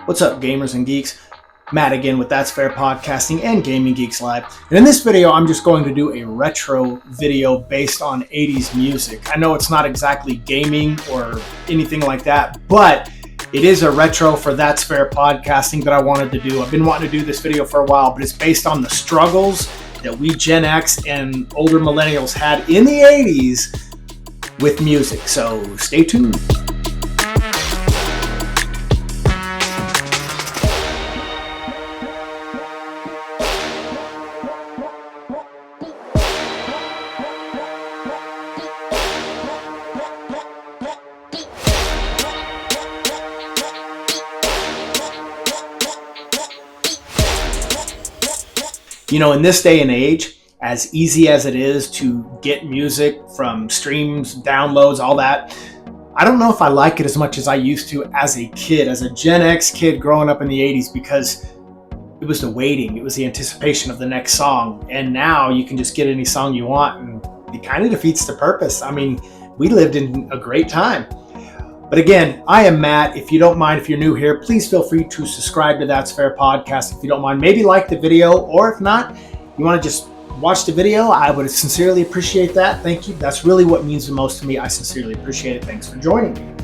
What's up, gamers and geeks? Matt again with That's Fair Podcasting and Gaming Geeks Live. And in this video, I'm just going to do a retro video based on 80s music. I know it's not exactly gaming or anything like that, but it is a retro for That's Fair Podcasting that I wanted to do. I've been wanting to do this video for a while, but it's based on the struggles that we Gen X and older millennials had in the 80s with music. So stay tuned. You know, in this day and age, as easy as it is to get music from streams, downloads, all that, I don't know if I like it as much as I used to as a kid, as a Gen X kid growing up in the 80s, because it was the waiting, it was the anticipation of the next song. And now you can just get any song you want, and it kind of defeats the purpose. I mean, we lived in a great time. But again, I am Matt. If you don't mind, if you're new here, please feel free to subscribe to That's Fair Podcast if you don't mind. Maybe like the video, or if not, you want to just watch the video, I would sincerely appreciate that. Thank you. That's really what means the most to me. I sincerely appreciate it. Thanks for joining me.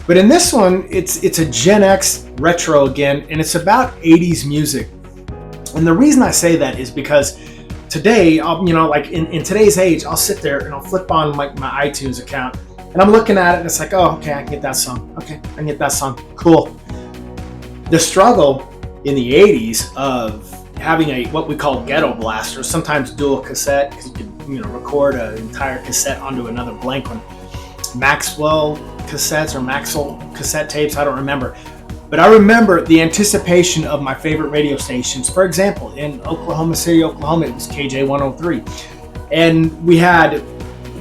But in this one, it's a Gen X retro again, and it's about 80s music. And the reason I say that is because today, like in today's age, I'll sit there and I'll flip on like my iTunes account, and I'm looking at it and it's like, oh, okay, I can get that song. Okay, I can get that song. Cool. The struggle in the 80s of having what we call ghetto blaster, sometimes dual cassette, because you could record an entire cassette onto another blank one. Maxwell cassettes or Maxwell cassette tapes, I don't remember. But I remember the anticipation of my favorite radio stations. For example, in Oklahoma City, Oklahoma, it was KJ 103. And we had,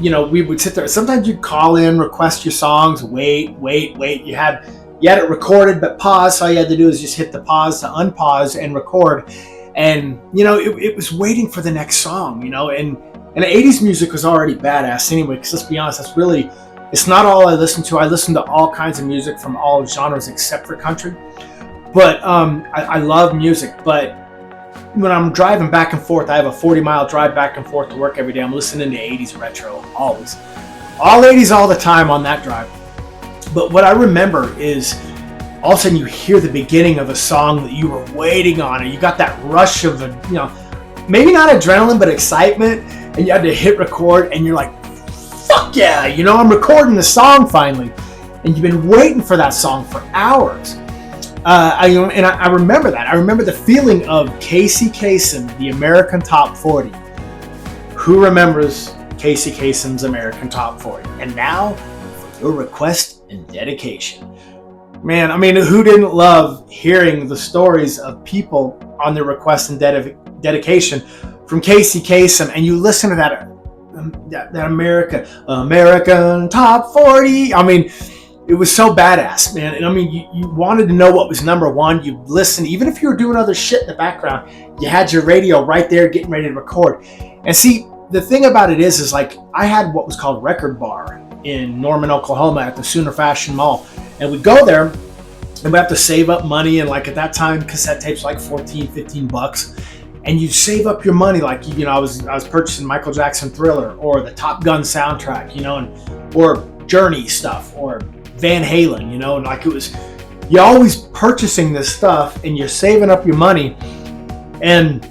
we would sit there. Sometimes you'd call in, request your songs, wait. You had it recorded, but pause. So all you had to do is just hit the pause to unpause and record. And, it was waiting for the next song, and the 80s music was already badass anyway, because let's be honest, it's not all I listen to. I listen to all kinds of music from all genres except for country. But I love music. But when I'm driving back and forth, I have a 40-mile drive back and forth to work every day. I'm listening to 80s retro, always. All 80s all the time on that drive. But what I remember is all of a sudden you hear the beginning of a song that you were waiting on, and you got that rush of, maybe not adrenaline, but excitement, and you had to hit record, and you're like, fuck yeah, I'm recording the song finally. And you've been waiting for that song for hours. I remember that. I remember the feeling of Casey Kasem, the American Top 40. Who remembers Casey Kasem's American Top 40? And now, for your request and dedication. Man, who didn't love hearing the stories of people on their request and dedication from Casey Kasem, and you listen to that American Top 40. It was so badass, man. And you wanted to know what was number one. You listened, even if you were doing other shit in the background, you had your radio right there getting ready to record. And see, the thing about it is like, I had what was called Record Bar in Norman, Oklahoma at the Sooner Fashion Mall. And we'd go there and we'd have to save up money. And like at that time, cassette tapes were like $14-15. And you save up your money. Like, I was purchasing Michael Jackson Thriller or the Top Gun soundtrack, or Journey stuff or Van Halen, and like you're always purchasing this stuff and you're saving up your money. And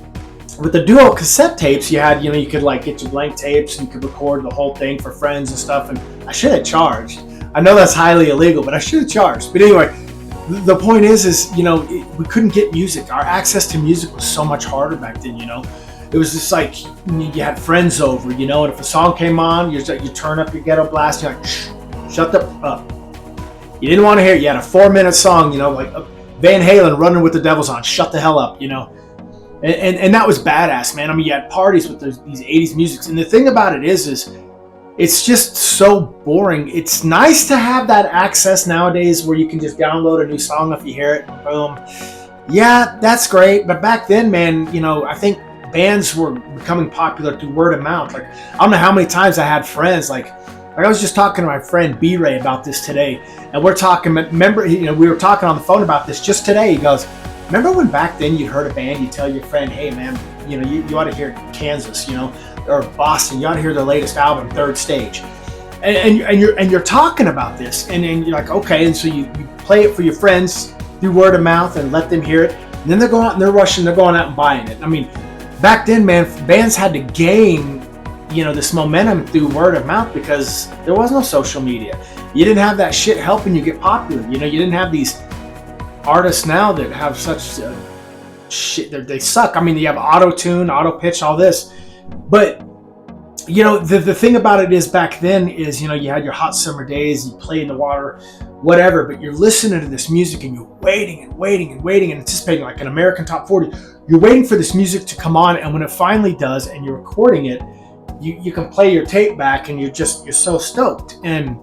with the dual cassette tapes, you had, you could like get your blank tapes and you could record the whole thing for friends and stuff. And I should have charged. I know that's highly illegal, but I should have charged. But anyway, the point is we couldn't get music. Our access to music was so much harder back then, It was just like you had friends over, and if a song came on, you turn up your ghetto blast, you're like, shh, shut the up. You didn't want to hear it. You had a 4-minute song, like Van Halen, Running with the Devil's On, shut the hell up, And that was badass, man. You had parties with these 80s music. And the thing about it is it's just so boring. It's nice to have that access nowadays where you can just download a new song if you hear it, boom. Yeah, that's great. But back then, man, I think bands were becoming popular through word of mouth. Like, I don't know how many times I had friends, like, Like I was just talking to my friend B-Ray about this today, and we're talking, remember, we were talking on the phone about this just today. He goes, remember when back then you heard a band, you tell your friend, hey man, you ought to hear Kansas, or Boston, you ought to hear their latest album, Third Stage. And you're talking about this, and you're like, okay, and so you play it for your friends through word of mouth and let them hear it, and then they're going out and they're going out and buying it. I mean, back then, man, bands had to gain, this momentum through word of mouth because there was no social media. You didn't have that shit helping you get popular. You didn't have these artists now that have such shit. They suck. I mean, you have auto-tune, auto-pitch, all this, but the thing about it is back then is, you had your hot summer days, you play in the water, whatever, but you're listening to this music and you're waiting and anticipating, like an American Top 40. You're waiting for this music to come on, and when it finally does and you're recording it, you can play your tape back and you're so stoked. And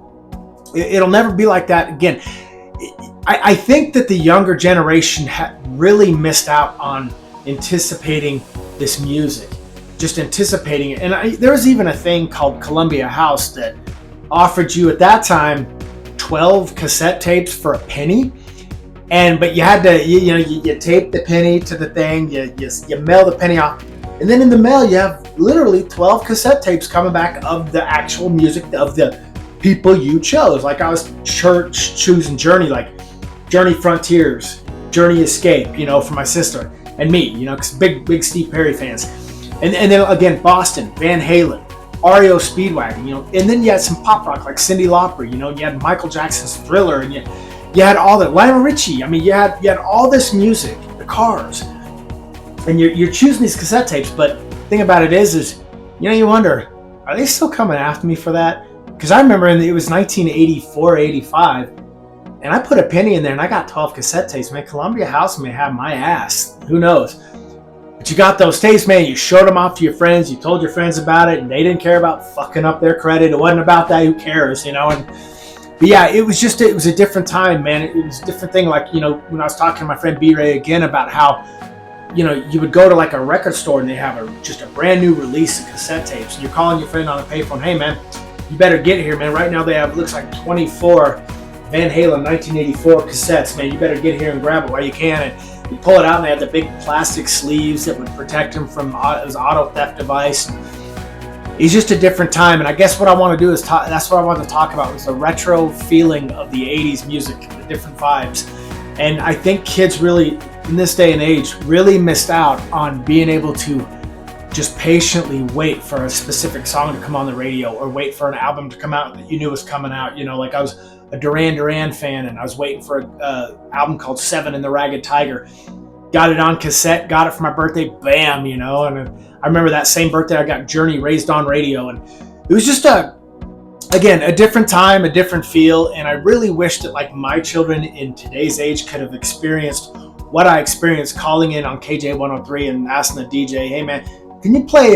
it'll never be like that again. I think that the younger generation really missed out on anticipating this music. Just anticipating it. And there was even a thing called Columbia House that offered you at that time 12 cassette tapes for a penny. But you had to, you tape the penny to the thing, you mail the penny off. And then in the mail, you have literally 12 cassette tapes coming back of the actual music of the people you chose. Like I was choosing Journey, like Journey Frontiers, Journey Escape, for my sister and me, because big Steve Perry fans. And then again, Boston, Van Halen, REO Speedwagon, and then you had some pop rock like Cyndi Lauper, you had Michael Jackson's Thriller, and you had all that, Lionel Richie. I mean, you had all this music, the Cars, and you're choosing these cassette tapes. But the thing about it is you wonder, are they still coming after me for that? Because I remember it was 1984, 85, and I put a penny in there and I got 12 cassette tapes. Man, Columbia House may have my ass. Who knows? But you got those tapes, man. You showed them off to your friends. You told your friends about it, and they didn't care about fucking up their credit. It wasn't about that. Who cares, But yeah, it was a different time, man. It was a different thing. Like, when I was talking to my friend B-Ray again about how, you would go to like a record store and they have just a brand new release of cassette tapes. And you're calling your friend on a payphone, hey man, you better get here, man. Right now they have, looks like 24 Van Halen 1984 cassettes, man. You better get here and grab it while you can. And you pull it out and they had the big plastic sleeves that would protect them from his auto theft device. It's just a different time, and I guess what I want to do is that's what I wanted to talk about, was the retro feeling of the 80s music, the different vibes. And I think kids really, in this day and age, really missed out on being able to just patiently wait for a specific song to come on the radio, or wait for an album to come out that you knew was coming out. Like I was a Duran Duran fan, and I was waiting for an album called Seven and the Ragged Tiger. Got it on cassette, got it for my birthday, bam, and I remember that same birthday I got Journey Raised on Radio, and it was just a different time, a different feel, and I really wish that like my children in today's age could have experienced what I experienced calling in on KJ 103 and asking the DJ, hey man, can you play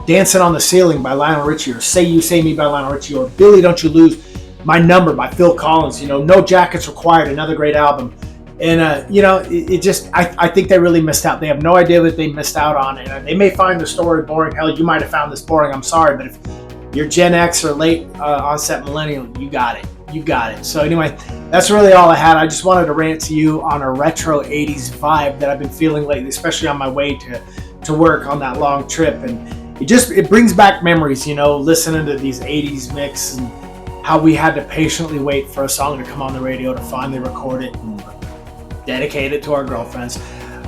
Dancing on the Ceiling by Lionel Richie, or Say You Say Me by Lionel Richie, or Billy Don't You Lose My Number by Phil Collins, No Jackets Required, another great album. And, I think they really missed out. They have no idea what they missed out on. And they may find the story boring. Hell, you might have found this boring. I'm sorry. But if you're Gen X or late onset millennial, you got it. You got it. So anyway, that's really all I had. I just wanted to rant to you on a retro 80s vibe that I've been feeling lately, especially on my way to work on that long trip. And it brings back memories, listening to these 80s mix and how we had to patiently wait for a song to come on the radio to finally record it and dedicate it to our girlfriends.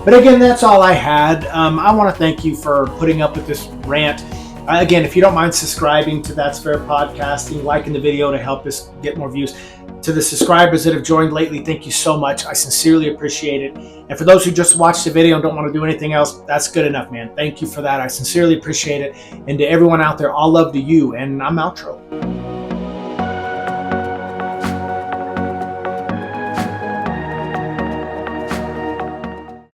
But again, that's all I had. I want to thank you for putting up with this rant. Again, if you don't mind subscribing to That's Fair Podcasting, liking the video to help us get more views. To the subscribers that have joined lately, thank you so much. I sincerely appreciate it. And for those who just watched the video and don't want to do anything else, that's good enough, man. Thank you for that. I sincerely appreciate it. And to everyone out there, all love to you. And I'm outro.